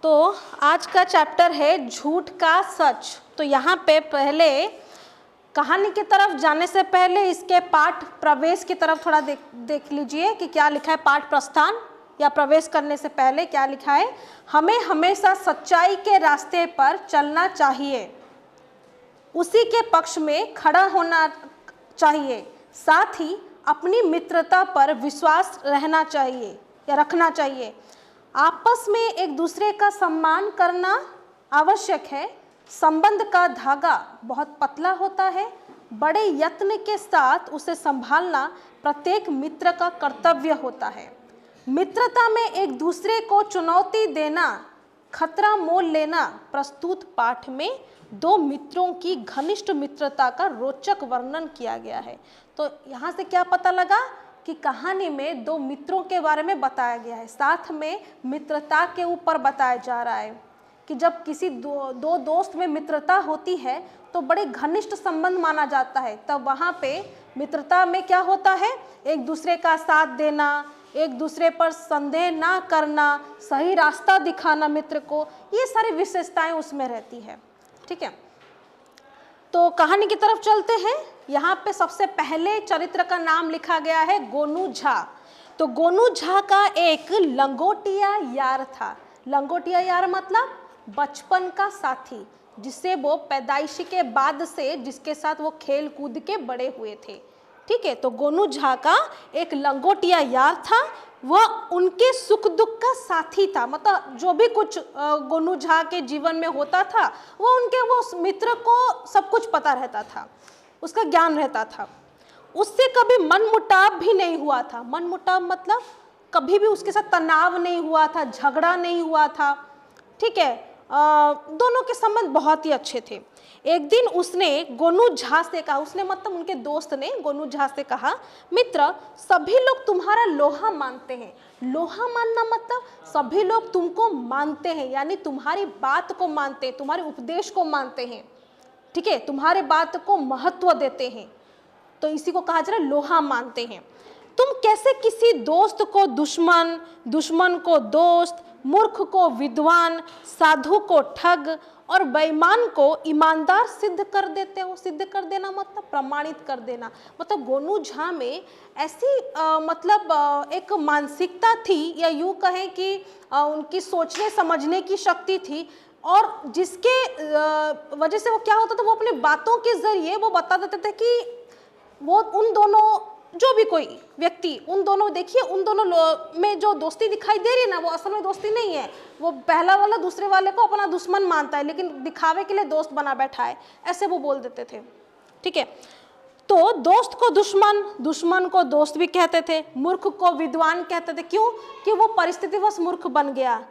तो आज का चैप्टर है झूठ का सच। तो यहाँ पे पहले कहानी की तरफ जाने से पहले इसके पाठ प्रवेश की तरफ थोड़ा देख लीजिए कि क्या लिखा है। पाठ प्रस्थान या प्रवेश करने से पहले क्या लिखा है। हमें हमेशा सच्चाई के रास्ते पर चलना चाहिए, उसी के पक्ष में खड़ा होना चाहिए, साथ ही अपनी मित्रता पर विश्वास रहना चाहिए या रखना चाहिए। आपस में एक दूसरे का सम्मान करना आवश्यक है। संबंध का धागा बहुत पतला होता है, बड़े यत्न के साथ उसे संभालना प्रत्येक मित्र का कर्तव्य होता है। मित्रता में एक दूसरे को चुनौती देना, खतरा मोल लेना। प्रस्तुत पाठ में दो मित्रों की घनिष्ठ मित्रता का रोचक वर्णन किया गया है। तो यहाँ से क्या पता लगा कि कहानी में दो मित्रों के बारे में बताया गया है, साथ में मित्रता के ऊपर बताया जा रहा है कि जब किसी दो दोस्त में मित्रता होती है तो बड़े घनिष्ठ संबंध माना जाता है। तब वहाँ पे मित्रता में क्या होता है, एक दूसरे का साथ देना, एक दूसरे पर संदेह ना करना, सही रास्ता दिखाना मित्र को, ये सारी विशेषताएं उसमें रहती है। ठीक है, तो कहानी की तरफ चलते हैं। यहाँ पे सबसे पहले चरित्र का नाम लिखा गया है गोनू झा। तो गोनू झा का एक लंगोटिया यार था। लंगोटिया यार मतलब बचपन का साथी, जिससे वो पैदाइशी के बाद से जिसके साथ वो खेल कूद के बड़े हुए थे। ठीक है, तो गोनू झा का एक लंगोटिया यार था, वह उनके सुख दुख का साथी था। मतलब जो भी कुछ गोनू झा के जीवन में होता था वो मित्र को सब कुछ पता रहता था, उसका ज्ञान रहता था। उससे कभी मनमुटाव भी नहीं हुआ था। मनमुटाव मतलब कभी भी उसके साथ तनाव नहीं हुआ था, झगड़ा नहीं हुआ था। ठीक है, दोनों के संबंध बहुत ही अच्छे थे। एक दिन उसने गोनू झा से कहा, उसने मतलब उनके दोस्त ने गोनू झा से कहा, मित्र सभी लोग तुम्हारा लोहा मानते हैं। लोहा मानना मतलब सभी लोग तुमको मानते हैं, यानी तुम्हारी बात को मानते हैं, तुम्हारे उपदेश को मानते हैं। ठीक है, तुम्हारे बात को महत्व देते हैं, तो इसी को कहा जा रहा है लोहा मानते हैं। तुम कैसे किसी दोस्त को दुश्मन, दुश्मन को दोस्त, मूर्ख को विद्वान, साधु को ठग और बेईमान को ईमानदार सिद्ध कर देते हो। सिद्ध कर देना मतलब प्रमाणित कर देना। मतलब गोनू झा में ऐसी एक मानसिकता थी, या यूँ कहें कि उनकी सोचने समझने की शक्ति थी, और जिसके वजह से वो क्या होता था, वो अपने बातों के जरिए वो बता देते थे कि वो उन दोनों, जो भी कोई व्यक्ति, उन दोनों, देखिए उन दोनों में जो दोस्ती दिखाई दे रही है ना, वो असल में दोस्ती नहीं है। वो पहला वाला दूसरे वाले को अपना दुश्मन मानता है, लेकिन दिखावे के लिए दोस्त बना बैठा है, ऐसे वो बोल देते थे। ठीक है, तो दोस्त को दुश्मन, दुश्मन को दोस्त भी कहते थे, मूर्ख को विद्वान कहते थे। क्यों? कि वो परिस्थितिवश मूर्ख बन गया।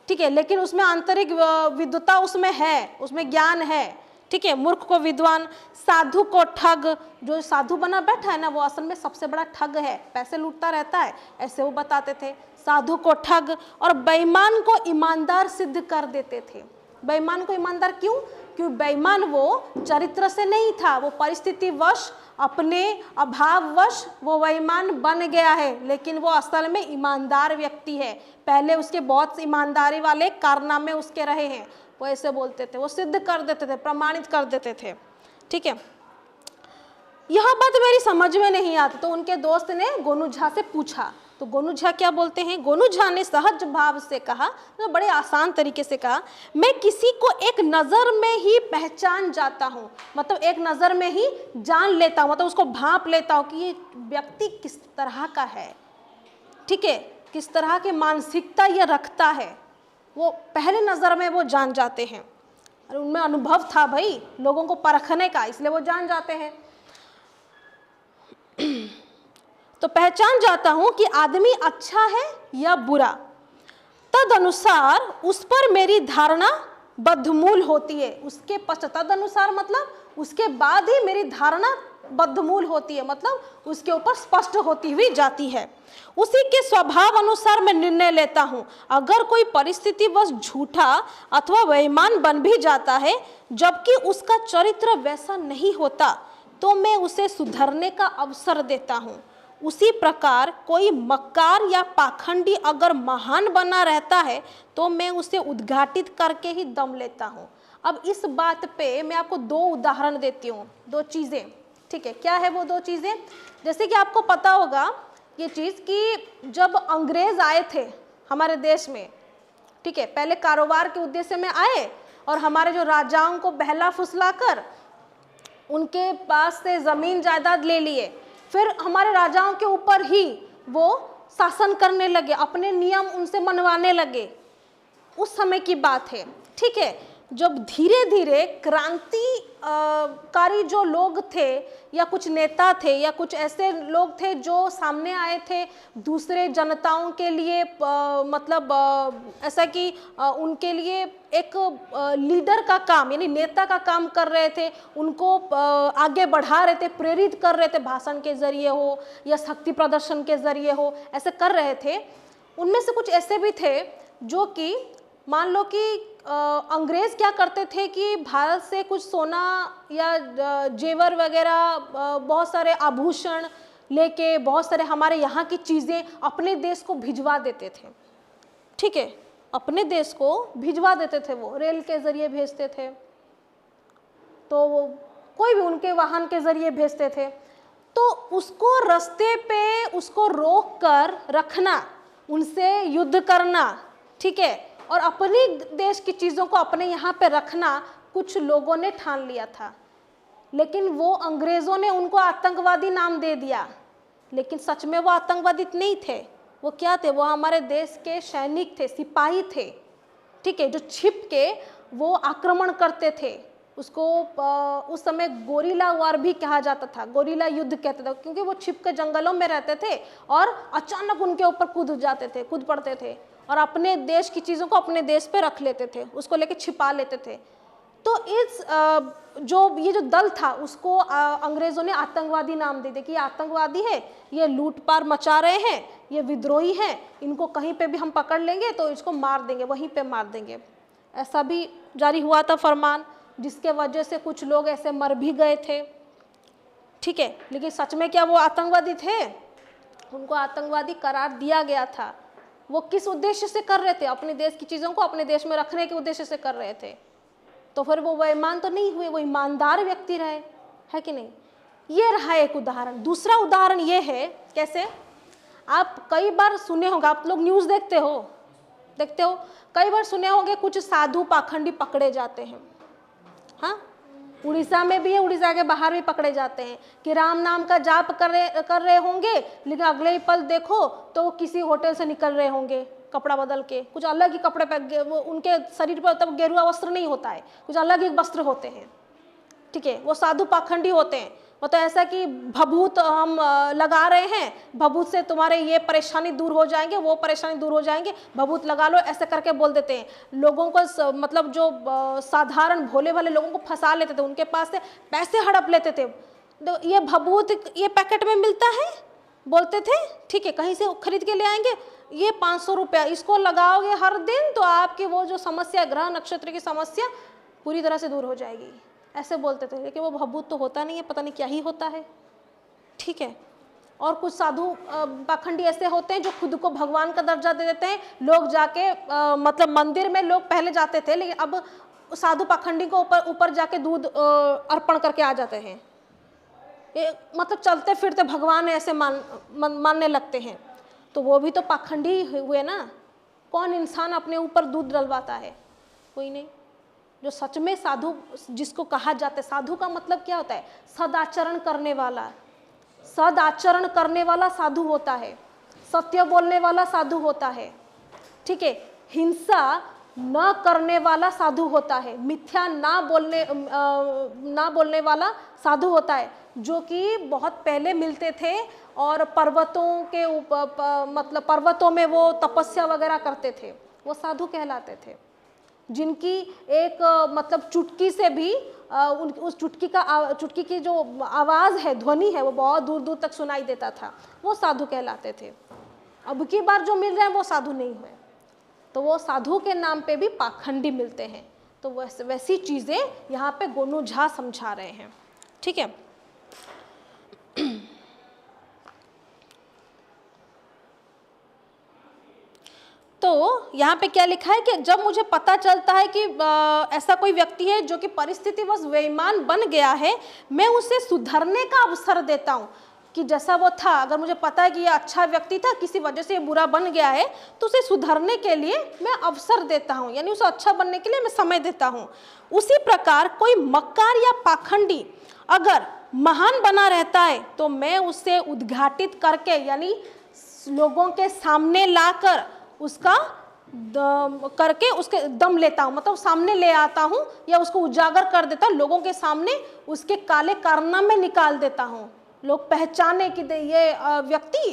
ठीक है, लेकिन उसमें आंतरिक विद्वता उसमें है, उसमें ज्ञान है। ठीक है, मूर्ख को विद्वान। साधु को ठग, जो साधु बना बैठा है ना, वो असल में सबसे बड़ा ठग है, पैसे लूटता रहता है, ऐसे वो बताते थे। साधु को ठग, और बेईमान को ईमानदार सिद्ध कर देते थे। बेईमान को ईमानदार क्यों? क्योंकि बेईमान वो चरित्र से नहीं था, वो परिस्थितिवश, अपने अभाववश वो बेईमान बन गया है, लेकिन वो असल में ईमानदार व्यक्ति है। पहले उसके बहुत ईमानदारी वाले कारनामे उसके रहे हैं, वो ऐसे बोलते थे, वो सिद्ध कर देते थे, प्रमाणित कर देते थे। ठीक है, यह बात मेरी समझ में नहीं आती, तो उनके दोस्त ने गोनू झा से पूछा। तो गोनू झा क्या बोलते हैं? गोनू झा ने सहज भाव से कहा, तो बड़े आसान तरीके से कहा, मैं किसी को एक नज़र में ही पहचान जाता हूँ। मतलब एक नज़र में ही जान लेता हूँ, मतलब उसको भांप लेता हूँ कि ये व्यक्ति किस तरह का है। ठीक है, किस तरह की मानसिकता ये रखता है, वो पहले नज़र में वो जान जाते हैं। और उनमें अनुभव था भाई लोगों को परखने का, इसलिए वो जान जाते हैं। तो पहचान जाता हूं कि आदमी अच्छा है या बुरा, तद अनुसार उस पर मेरी धारणा बद्धमूल होती है। उसके पश्चात, तद अनुसार मतलब उसके बाद ही मेरी धारणा बद्धमूल होती है, मतलब उसके ऊपर स्पष्ट होती हुई जाती है। उसी के स्वभाव अनुसार मैं निर्णय लेता हूँ। अगर कोई परिस्थिति बस झूठा अथवा बेईमान बन भी जाता है, जबकि उसका चरित्र वैसा नहीं होता, तो मैं उसे सुधरने का अवसर देता हूँ। उसी प्रकार कोई मक्कार या पाखंडी अगर महान बना रहता है तो मैं उसे उद्घाटित करके ही दम लेता हूँ। अब इस बात पे मैं आपको दो उदाहरण देती हूँ, दो चीज़ें, ठीक है। क्या है वो दो चीज़ें? जैसे कि आपको पता होगा ये चीज़ कि जब अंग्रेज़ आए थे हमारे देश में, ठीक है, पहले कारोबार के उद्देश्य में आए और हमारे जो राजाओं को बहला फुसला कर उनके पास से ज़मीन जायदाद ले लिए, फिर हमारे राजाओं के ऊपर ही वो शासन करने लगे, अपने नियम उनसे मनवाने लगे। उस समय की बात है, ठीक है, जब धीरे धीरे क्रांतिकारी जो लोग थे या कुछ नेता थे या कुछ ऐसे लोग थे जो सामने आए थे दूसरे जनताओं के लिए, मतलब ऐसा कि उनके लिए एक लीडर का काम यानी नेता का काम कर रहे थे, उनको आगे बढ़ा रहे थे, प्रेरित कर रहे थे, भाषण के जरिए हो या शक्ति प्रदर्शन के जरिए हो, ऐसे कर रहे थे। उनमें से कुछ ऐसे भी थे जो कि मान लो कि अंग्रेज़ क्या करते थे कि भारत से कुछ सोना या जेवर वगैरह, बहुत सारे आभूषण लेके, बहुत सारे हमारे यहाँ की चीज़ें अपने देश को भिजवा देते थे, ठीक है, अपने देश को भिजवा देते थे, वो रेल के ज़रिए भेजते थे, तो वो कोई भी उनके वाहन के ज़रिए भेजते थे। तो उसको रास्ते पे उसको रोक कर रखना, उनसे युद्ध करना, ठीक है, और अपनी देश की चीज़ों को अपने यहाँ पे रखना कुछ लोगों ने ठान लिया था। लेकिन वो अंग्रेज़ों ने उनको आतंकवादी नाम दे दिया, लेकिन सच में वो आतंकवादी नहीं थे। वो क्या थे? वो हमारे देश के सैनिक थे, सिपाही थे, ठीक है, जो छिप के वो आक्रमण करते थे। उसको उस समय गोरिल्ला वार भी कहा जाता था, गोरिल्ला युद्ध कहते थे, क्योंकि वो छिप के जंगलों में रहते थे और अचानक उनके ऊपर कूद पड़ते थे और अपने देश की चीज़ों को अपने देश पे रख लेते थे, उसको लेके छिपा लेते थे। तो इस ये जो दल था उसको अंग्रेज़ों ने आतंकवादी नाम दे दिया कि ये आतंकवादी है, ये लूटपाट मचा रहे हैं, ये विद्रोही हैं, इनको कहीं पे भी हम पकड़ लेंगे तो इसको मार देंगे, वहीं पे मार देंगे। ऐसा भी जारी हुआ था फरमान, जिसके वजह से कुछ लोग ऐसे मर भी गए थे, ठीक है। लेकिन सच में क्या वो आतंकवादी थे? उनको आतंकवादी करार दिया गया था। वो किस उद्देश्य से कर रहे थे? अपने देश की चीज़ों को अपने देश में रखने के उद्देश्य से कर रहे थे। तो फिर वो बेईमान तो नहीं हुए, वो ईमानदार व्यक्ति रहे, है कि नहीं? ये रहा एक उदाहरण। दूसरा उदाहरण ये है, कैसे? आप कई बार सुने होंगे, आप लोग न्यूज़ देखते हो, कई बार सुने होंगे कुछ साधु पाखंडी पकड़े जाते हैं। हाँ, उड़ीसा में भी है, उड़ीसा के बाहर भी पकड़े जाते हैं कि राम नाम का जाप कर रहे होंगे, लेकिन अगले ही पल देखो तो वो किसी होटल से निकल रहे होंगे कपड़ा बदल के, कुछ अलग ही कपड़े पे, वो उनके शरीर पर तब गेरुआ वस्त्र नहीं होता है, कुछ अलग ही वस्त्र होते हैं, ठीक है, वो साधु पाखंडी होते हैं। मतलब ऐसा कि भभूत हम लगा रहे हैं, भभूत से तुम्हारे ये परेशानी दूर हो जाएंगे, वो परेशानी दूर हो जाएंगे, भभूत लगा लो, ऐसे करके बोल देते हैं लोगों को। मतलब जो साधारण भोले भाले लोगों को फंसा लेते थे, उनके पास से पैसे हड़प लेते थे। तो ये भभूत ये पैकेट में मिलता है बोलते थे, ठीक है, कहीं से खरीद के ले आएंगे, ये 500 रुपया, इसको लगाओगे हर दिन तो आपकी वो जो समस्या, ग्रह नक्षत्र की समस्या पूरी तरह से दूर हो जाएगी, ऐसे बोलते थे। लेकिन वो भभूत तो होता नहीं है, पता नहीं क्या ही होता है, ठीक है। और कुछ साधु पाखंडी ऐसे होते हैं जो खुद को भगवान का दर्जा दे देते हैं। लोग जाके मतलब मंदिर में लोग पहले जाते थे, लेकिन अब साधु पाखंडी को ऊपर जाके दूध अर्पण करके आ जाते हैं। मतलब चलते फिरते भगवान ऐसे मानने लगते हैं। तो वो भी तो पाखंडी हुए ना। कौन इंसान अपने ऊपर दूध डलवाता है? कोई नहीं। जो सच में साधु जिसको कहा जाता है, साधु का मतलब क्या होता है? सदाचरण करने वाला, सदाचरण करने वाला साधु होता है, सत्य बोलने वाला साधु होता है, ठीक है, हिंसा न करने वाला साधु होता है, मिथ्या ना बोलने वाला साधु होता है, जो कि बहुत पहले मिलते थे और पर्वतों के ऊपर, मतलब पर्वतों में वो तपस्या वगैरह करते थे, वो साधु कहलाते थे। जिनकी एक मतलब चुटकी से भी उस चुटकी की जो आवाज़ है, ध्वनि है, वो बहुत दूर दूर तक सुनाई देता था, वो साधु कहलाते थे। अब की बार जो मिल रहे हैं वो साधु नहीं हुए, तो वो साधु के नाम पे भी पाखंडी मिलते हैं। तो वैसी चीज़ें यहाँ पे गोनू झा समझा रहे हैं, ठीक है। यहाँ पे क्या लिखा है कि जब मुझे पता चलता है कि ऐसा कोई व्यक्ति है जो कि परिस्थितिवश बेईमान बन गया है, मैं उसे सुधरने का अवसर देता हूँ। कि जैसा वो था, अगर मुझे पता है कि ये अच्छा व्यक्ति था, किसी वजह से ये बुरा बन गया है, तो उसे सुधरने के लिए मैं अवसर देता हूँ, यानी उसे अच्छा बनने के लिए मैं समय देता हूँ। उसी प्रकार कोई मक्कार या पाखंडी अगर महान बना रहता है तो मैं उसे उद्घाटित करके, यानी लोगों के सामने लाकर उसका करके उसके दम लेता हूँ, मतलब सामने ले आता हूँ या उसको उजागर कर देता हूँ, लोगों के सामने उसके काले कारनामे निकाल देता हूँ। लोग पहचाने कि ये व्यक्ति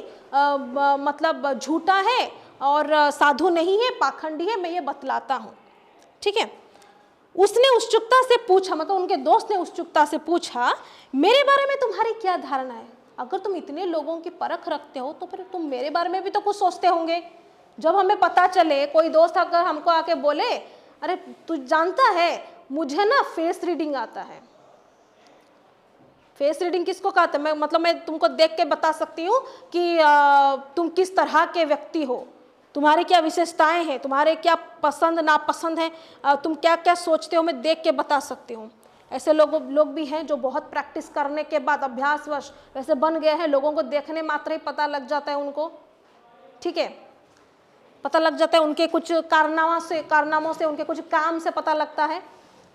मतलब झूठा है और साधु नहीं है, पाखंडी है, मैं ये बतलाता हूँ। ठीक है। उसने उत्सुकता से पूछा, मतलब उनके दोस्त ने उत्सुकता से पूछा, मेरे बारे में तुम्हारी क्या धारणा है? अगर तुम इतने लोगों की परख रखते हो तो फिर तुम मेरे बारे में भी तो कुछ सोचते होंगे। जब हमें पता चले, कोई दोस्त अगर हमको आके बोले, अरे तू जानता है मुझे ना फेस रीडिंग आता है। फेस रीडिंग किसको कहते हैं? मैं तुमको देख के बता सकती हूँ कि तुम किस तरह के व्यक्ति हो, तुम्हारी क्या विशेषताएं हैं, तुम्हारे क्या पसंद नापसंद है, तुम क्या क्या सोचते हो, मैं देख के बता सकती हूँ। ऐसे लोग भी हैं जो बहुत प्रैक्टिस करने के बाद अभ्यासवश वैसे बन गए हैं, लोगों को देखने मात्र ही पता लग जाता है उनको। ठीक है, पता लग जाता है उनके कुछ कारनामों से उनके कुछ काम से पता लगता है।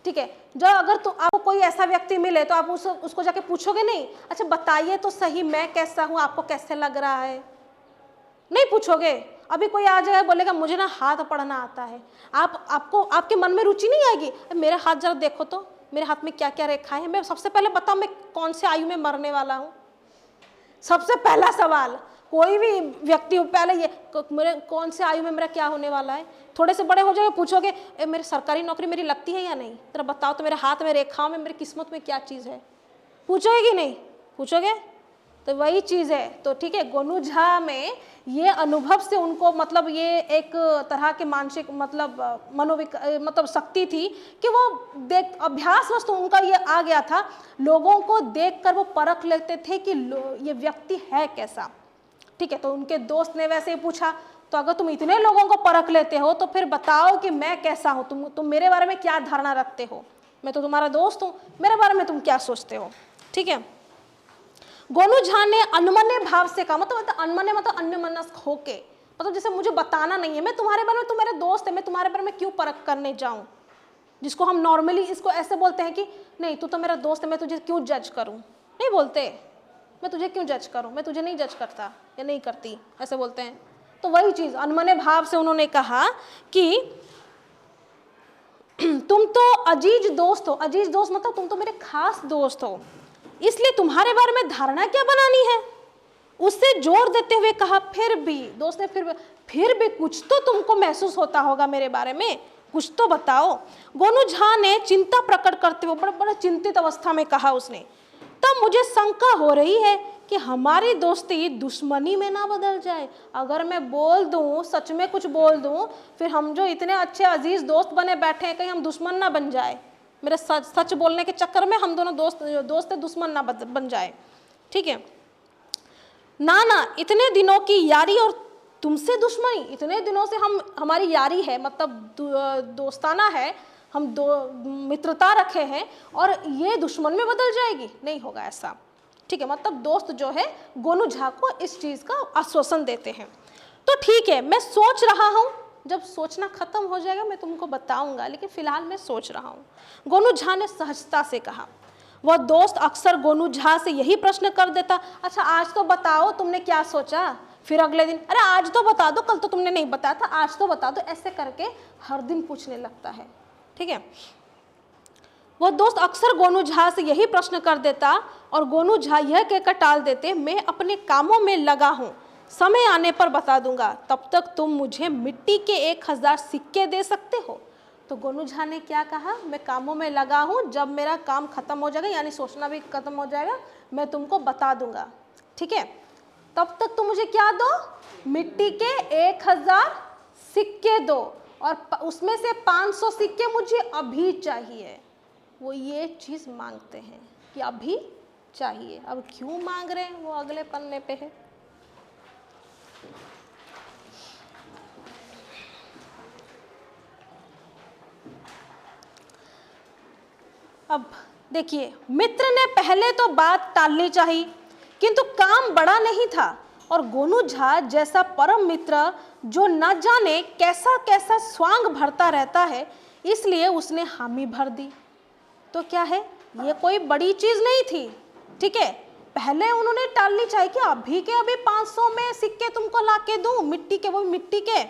ठीक है, जो अगर तो आपको कोई ऐसा व्यक्ति मिले तो आप उसको जाके पूछोगे नहीं, अच्छा बताइए तो सही मैं कैसा हूँ, आपको कैसे लग रहा है, नहीं पूछोगे। अभी कोई आ जाएगा बोलेगा मुझे ना हाथ पढ़ना आता है, आपके मन में रुचि नहीं आएगी, मेरे हाथ जरा देखो तो मेरे हाथ में क्या क्या रेखाएं हैं, मैं सबसे पहले बताओ मैं कौन से आयु में मरने वाला हूँ। सबसे पहला सवाल कोई भी व्यक्ति पहले ये मेरे कौन से आयु में मेरा क्या होने वाला है। थोड़े से बड़े हो जाएगा पूछोगे मेरी सरकारी नौकरी मेरी लगती है या नहीं, तेरा बताओ तो मेरे हाथ में रेखाओं में मेरी किस्मत में क्या चीज़ है, पूछोगे कि नहीं पूछोगे? तो वही चीज़ है। तो ठीक है, गोनू झा में ये अनुभव से उनको मतलब ये एक तरह के मानसिक मतलब शक्ति थी कि वो देख अभ्यास वस्तु उनका ये आ गया था, लोगों को देखकर वो परख लेते थे कि ये व्यक्ति है कैसा। ठीक है, तो उनके दोस्त ने वैसे ही पूछा, तो अगर तुम इतने लोगों को परख लेते हो तो फिर बताओ कि मैं कैसा हूँ, तुम मेरे बारे में क्या धारणा रखते हो, मैं तो तुम्हारा दोस्त हूँ, मेरे बारे में तुम क्या सोचते हो। ठीक है, गोनू झा ने अनमने भाव से कहा, मतलब अनमने मतलब अन्यमनस्क होके, मतलब जैसे मुझे बताना नहीं है, मैं तुम्हारे बारे में, तुम मेरे दोस्त है, मैं तुम्हारे बारे में क्यों परख करने जाऊं। जिसको हम नॉर्मली इसको ऐसे बोलते हैं कि नहीं तू तो मेरा दोस्त है, मैं तुझे क्यों जज करूं, नहीं बोलते मैं तुझे क्यों जज करूं, मैं तुझे नहीं जज करता या नहीं करती, ऐसे बोलते हैं। तो वही चीज अनमने भाव से उन्होंने कहा कि तुम तो अजीज दोस्त हो, अजीज दोस्त मतलब तुम तो मेरे खास दोस्त हो, इसलिए तुम्हारे बारे में धारणा क्या बनानी है। उससे जोर देते हुए कहा, फिर भी दोस्त ने फिर भी कुछ तो तुमको महसूस होता होगा मेरे बारे में, कुछ तो बताओ। गोनू झा ने चिंता प्रकट करते हुए बड़ा चिंतित अवस्था में कहा उसने, तब मुझे शंका हो रही है कि हमारी दोस्ती दुश्मनी में ना बदल जाए। अगर मैं बोल दूं, सच में कुछ बोल दूं, फिर हम जो इतने अच्छे अजीज दोस्त बने बैठे हैं कहीं हम दुश्मन ना बन जाए, मेरे सच बोलने के चक्कर में हम दोनों दोस्त दुश्मन ना बन जाए। ठीक है ना, इतने दिनों की यारी और तुमसे दुश्मनी, इतने दिनों से हमारी यारी है, मतलब दोस्ताना है, हम मित्रता रखे हैं और ये दुश्मन में बदल जाएगी, नहीं होगा ऐसा। ठीक है, मतलब दोस्त जो है गोनू झा को इस चीज़ का आश्वासन देते हैं। तो ठीक है, मैं सोच रहा हूँ, जब सोचना खत्म हो जाएगा मैं तुमको बताऊंगा, लेकिन फिलहाल मैं सोच रहा हूँ, गोनू झा ने सहजता से कहा। वह दोस्त अक्सर गोनू झा से यही प्रश्न कर देता, अच्छा आज तो बताओ तुमने क्या सोचा। फिर अगले दिन, अरे आज तो बता दो, कल तो तुमने नहीं बताया था, आज तो बता दो, ऐसे करके हर दिन पूछने लगता है। ठीक है, वह दोस्त अक्सर गोनू झा से यही प्रश्न कर देता और गोनू झा यह कहकर टाल देते, मैं अपने कामों में लगा हूँ, समय आने पर बता दूंगा, तब तक तुम मुझे मिट्टी के 1000 सिक्के दे सकते हो। तो गोनू झा ने क्या कहा, मैं कामों में लगा हूँ, जब मेरा काम खत्म हो जाएगा, यानी सोचना भी खत्म हो जाएगा, मैं तुमको बता दूंगा। ठीक है, तब तक तुम मुझे क्या दो, मिट्टी के 1000 सिक्के दो, और उसमें से 500 सिक्के मुझे अभी चाहिए। वो ये चीज़ मांगते हैं कि अभी चाहिए। अब क्यों मांग रहे हैं वो अगले पन्ने पे है। अब देखिए, मित्र ने पहले तो बात टालनी चाहिए, किंतु काम बड़ा नहीं था और गोनू झा जैसा परम मित्र जो न जाने कैसा कैसा स्वांग भरता रहता है, इसलिए उसने हामी भर दी। तो क्या है, ये कोई बड़ी चीज नहीं थी, ठीक है। पहले उन्होंने टालनी चाहिए कि अभी के अभी 500 में सिक्के तुमको लाके दूं, मिट्टी के, वो मिट्टी के,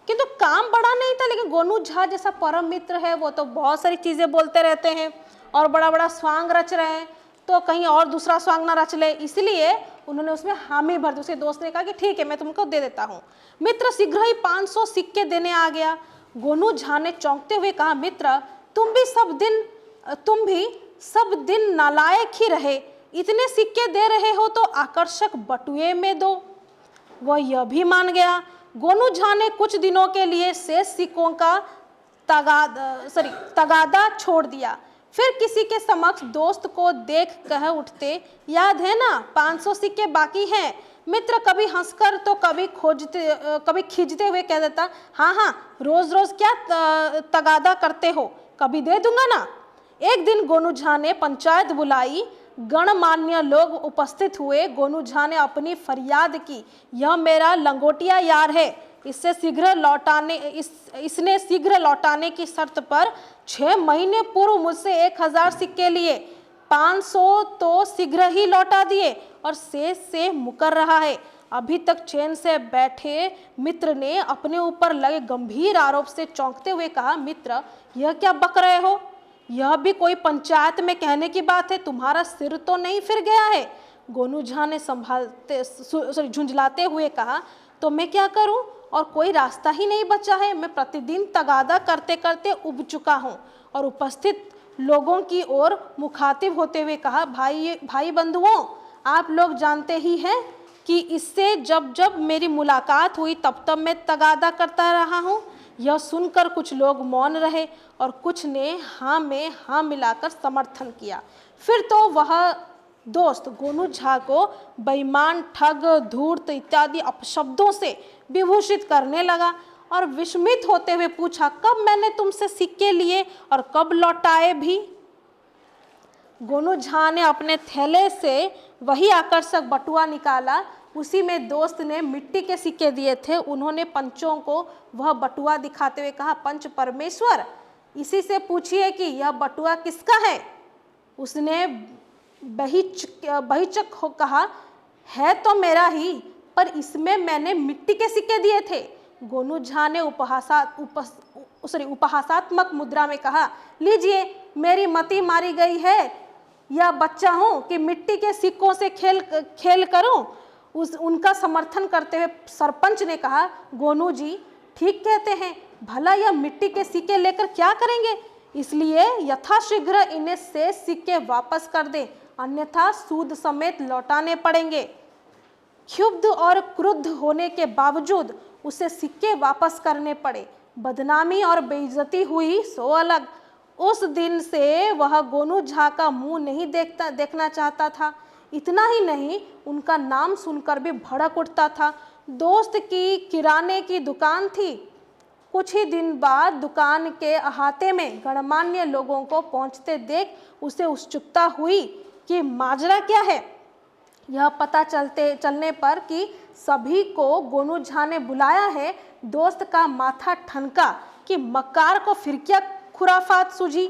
किंतु काम बड़ा नहीं था। लेकिन गोनू झा जैसा परम मित्र है, वो तो बहुत सारी चीजें बोलते रहते हैं और बड़ा बड़ा स्वांग रच रहे हैं, तो कहीं और दूसरा स्वांग ना रच ले, इसलिए उन्होंने उसमें हामी भर दी। उसके दोस्त ने कहा कि ठीक है, मैं तुमको दे देता हूँ। मित्र शीघ्र ही 500 सिक्के देने आ गया। गोनू झा ने चौंकते हुए कहा, मित्र तुम भी सब दिन नालायक ही रहे, इतने सिक्के दे रहे हो तो आकर्षक बटुए में दो। वह यह भी मान गया। गोनू झा ने कुछ दिनों के लिए शेष सिक्कों का तगादा छोड़ दिया। फिर किसी के समक्ष दोस्त को देख कह उठते, याद है ना 500 सिक्के बाकी हैं। मित्र कभी हंसकर तो कभी खींचते हुए कह देता, हाँ हाँ, रोज रोज क्या तगादा करते हो, कभी दे दूंगा ना। एक दिन गोनू झा ने पंचायत बुलाई, गणमान्य लोग उपस्थित हुए। गोनू झा ने अपनी फरियाद की, यह मेरा लंगोटिया यार है, इसने शीघ्र लौटाने की शर्त पर 6 महीने पूर्व मुझसे 1000 सिक्के लिए, 500 तो शीघ्र ही लौटा दिए और शेष से मुकर रहा है। अभी तक चैन से बैठे मित्र ने अपने ऊपर लगे गंभीर आरोप से चौंकते हुए कहा, मित्र यह क्या बक रहे हो, यह भी कोई पंचायत में कहने की बात है, तुम्हारा सिर तो नहीं फिर गया है। गोनू झा ने झुंझलाते हुए कहा, तो मैं क्या करूं, और कोई रास्ता ही नहीं बचा है। मैं प्रतिदिन तगादा करते करते उब चुका हूं। और उपस्थित लोगों की ओर मुखातिब होते हुए कहा, भाई बंधुओं, आप लोग जानते ही हैं कि इससे जब जब मेरी मुलाकात हुई तब तब मैं तगादा करता रहा हूँ। यह सुनकर कुछ लोग मौन रहे और कुछ ने हाँ में हाँ मिलाकर समर्थन किया। फिर तो वह दोस्त गोनू झा को बेईमान, ठग, धूर्त इत्यादि अपशब्दों से विभूषित करने लगा और विस्मित होते हुए पूछा, कब मैंने तुमसे सिक्के लिए और कब लौटाए भी। गोनू झा ने अपने थैले से वही आकर्षक बटुआ निकाला, उसी में दोस्त ने मिट्टी के सिक्के दिए थे। उन्होंने पंचों को वह बटुआ दिखाते हुए कहा, पंच परमेश्वर, इसी से पूछिए कि यह बटुआ किसका है। उसने बहिचक हो कहा, है तो मेरा ही, पर इसमें मैंने मिट्टी के सिक्के दिए थे। गोनू झा ने उपहासात्मक मुद्रा में कहा, लीजिए, मेरी मति मारी गई है, या बच्चा हूँ कि मिट्टी के सिक्कों से खेल करूँ। उनका समर्थन करते हुए सरपंच ने कहा, गोनू जी ठीक कहते हैं, भला यह मिट्टी के सिक्के लेकर क्या करेंगे, इसलिए यथाशीघ्र इन्हें शेष सिक्के वापस कर दें, अन्यथा सूद समेत लौटाने पड़ेंगे। क्षुब्ध और क्रुद्ध होने के बावजूद उसे सिक्के वापस करने पड़े। बदनामी और बेइज्जती हुई सो अलग। उस दिन से वह गोनू झा का मुंह नहीं देखना चाहता था। इतना ही नहीं, उनका नाम सुनकर भी भड़क उठता था। दोस्त की किराने की दुकान थी। कुछ ही दिन बाद दुकान के अहाते में गणमान्य लोगों को पहुंचते देख उसे उत्सुकता हुई कि माजरा क्या है। यह पता चलने पर कि सभी को गोनू झा ने बुलाया है, दोस्त का माथा ठनका कि मक्कार को फिर क्या खुराफात सूझी।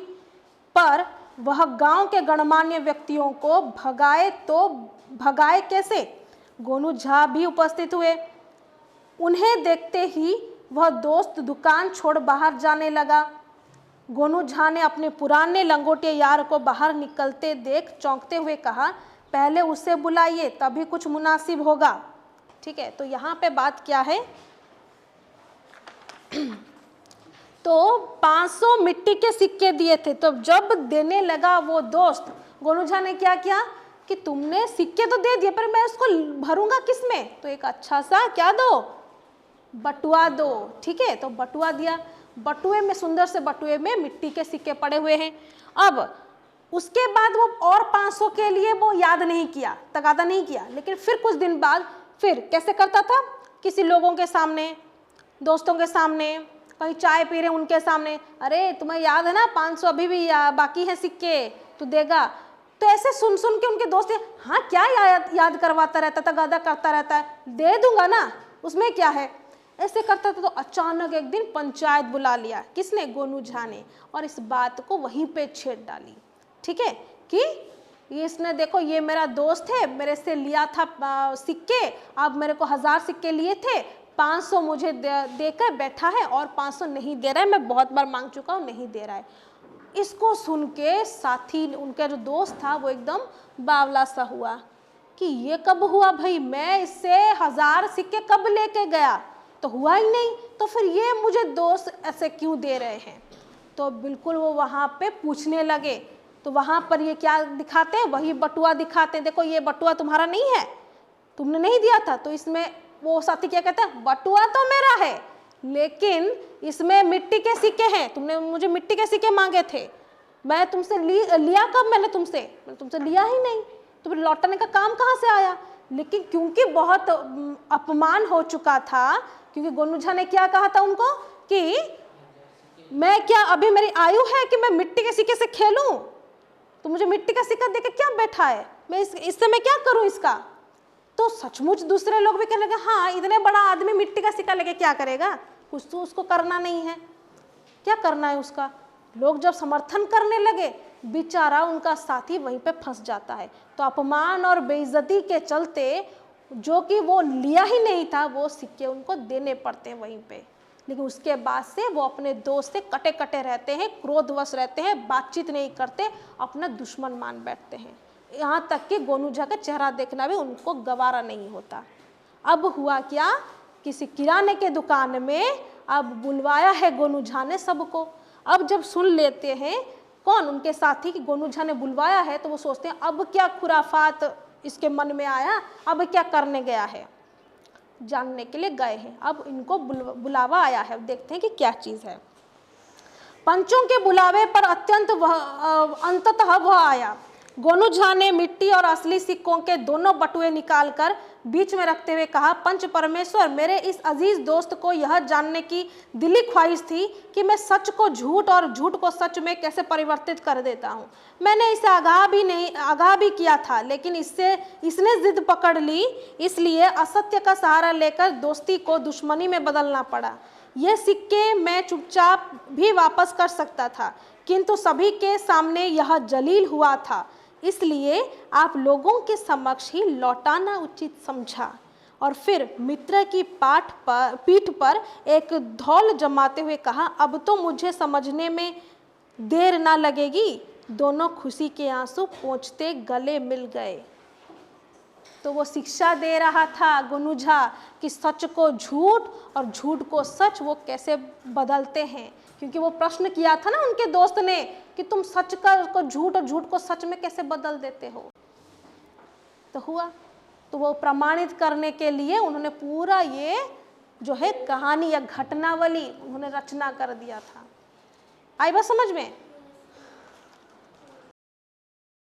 पर वह गांव के गणमान्य व्यक्तियों को भगाए कैसे। गोनू झा भी उपस्थित हुए। उन्हें देखते ही वह दोस्त दुकान छोड़ बाहर जाने लगा। गोनू झा ने अपने पुराने लंगोटिया यार को बाहर निकलते देख चौंकते हुए कहा, पहले उसे बुलाइए, तभी कुछ मुनासिब होगा। ठीक है, तो यहाँ पे बात क्या है, तो 500 मिट्टी के सिक्के दिए थे। तो जब देने लगा वो दोस्त, गोनू झा ने क्या किया कि तुमने सिक्के तो दे दिए, पर मैं उसको भरूंगा किसमें, तो एक अच्छा सा क्या दो, बटुआ दो। ठीक है, तो बटुआ दिया। बटुए में, सुंदर से बटुए में मिट्टी के सिक्के पड़े हुए हैं। अब उसके बाद वो और 500 के लिए वो याद नहीं किया, तगादा नहीं किया, लेकिन फिर कुछ दिन बाद फिर कैसे करता था, किसी लोगों के सामने, दोस्तों के सामने, कहीं चाय पी रहे उनके सामने, अरे तुम्हें याद है ना 500 अभी भी बाकी है सिक्के, तू देगा। तो ऐसे सुन सुन के उनके दोस्त, हाँ क्या याद करवाता रहता था, गादा करता रहता है, दे दूंगा ना, उसमें क्या है, ऐसे करता था। तो अचानक एक दिन पंचायत बुला लिया, किसने, गोनू झा ने, और इस बात को वहीं पे छेड़ डाली, ठीक है, कि इसने देखो ये मेरा दोस्त है, मेरे से लिया था सिक्के, अब मेरे को 1000 सिक्के लिए थे, 500 मुझे देकर बैठा है और 500 नहीं दे रहा है, मैं बहुत बार मांग चुका हूँ, नहीं दे रहा है। इसको सुन के साथी, उनका जो दोस्त था, वो एकदम बावला सा हुआ कि ये कब हुआ भाई, मैं इससे 1000 सिक्के कब लेके गया, तो हुआ ही नहीं, तो फिर ये मुझे दोस्त ऐसे क्यों दे रहे हैं। तो बिल्कुल वो वहाँ पे पूछने लगे। तो वहाँ पर ये क्या दिखाते हैं, वही बटुआ दिखाते हैं, देखो ये बटुआ तुम्हारा नहीं है, तुमने नहीं दिया था। तो इसमें वो साथी क्या कहता है, बटुआ तो मेरा है, लेकिन इसमें मिट्टी के सिक्के हैं, तुमने मुझे मिट्टी के सिक्के मांगे थे, मैं तुमसे लिया कब, मैंने तुमसे लिया ही नहीं, तो फिर लौटाने का काम कहाँ से आया। लेकिन क्योंकि बहुत अपमान हो चुका था, क्योंकि गोनू झा ने क्या कहा था उनको कि मैं क्या, अभी मेरी आयु है कि मैं मिट्टी के सिक्के से खेलूं, तो मुझे मिट्टी का सिक्का देके क्या बैठा है, मैं इससे मैं क्या करूं इसका। तो सचमुच दूसरे लोग भी कहने लगे, हाँ इतने बड़ा आदमी मिट्टी का सिक्का लेके क्या करेगा, कुछ तो उसको करना नहीं है, क्या करना है उसका। लोग जब समर्थन करने लगे, बेचारा उनका साथी वहीं पे फंस जाता है। तो अपमान और बेइज्जती के चलते, जो कि वो लिया ही नहीं था, वो सिक्के उनको देने पड़ते हैं वहीं पे। लेकिन उसके बाद से वो अपने दोस्त से कटे कटे रहते हैं, क्रोधवश रहते हैं, बातचीत नहीं करते, अपना दुश्मन मान बैठते हैं। यहाँ तक कि गोनू झा का चेहरा देखना भी उनको गवारा नहीं होता। अब हुआ क्या, किसी किराने के दुकान में अब बुलवाया है गोनू झा ने सबको। अब जब सुन लेते हैं कौन, उनके साथी, कि गोनू झा ने बुलवाया है, तो वो सोचते हैं अब क्या खुराफात इसके मन में आया, अब क्या करने गया है, जानने के लिए गए हैं। अब इनको बुलावा आया है, देखते हैं कि क्या चीज़ है। पंचों के बुलावे पर अंततः वह आया। गोनू झा ने मिट्टी और असली सिक्कों के दोनों बटुए निकालकर बीच में रखते हुए कहा, पंच परमेश्वर, मेरे इस अजीज दोस्त को यह जानने की दिली ख्वाहिश थी कि मैं सच को झूठ और झूठ को सच में कैसे परिवर्तित कर देता हूँ। मैंने इसे आगाह भी किया था, लेकिन इसने जिद पकड़ ली, इसलिए असत्य का सहारा लेकर दोस्ती को दुश्मनी में बदलना पड़ा। यह सिक्के मैं चुपचाप भी वापस कर सकता था, किंतु सभी के सामने यह जलील हुआ था, इसलिए आप लोगों के समक्ष ही लौटाना उचित समझा। और फिर मित्र की पीठ पर एक धौल जमाते हुए कहा, अब तो मुझे समझने में देर ना लगेगी। दोनों खुशी के आंसू पोंछते गले मिल गए। तो वो शिक्षा दे रहा था गोनू झा कि सच को झूठ और झूठ को सच वो कैसे बदलते हैं, क्योंकि वो प्रश्न किया था ना उनके दोस्त ने कि तुम सच को झूठ और झूठ को सच में कैसे बदल देते हो। तो हुआ, तो वो प्रमाणित करने के लिए उन्होंने पूरा ये जो है कहानी या घटनावली उन्होंने रचना कर दिया था। आई बात समझ में।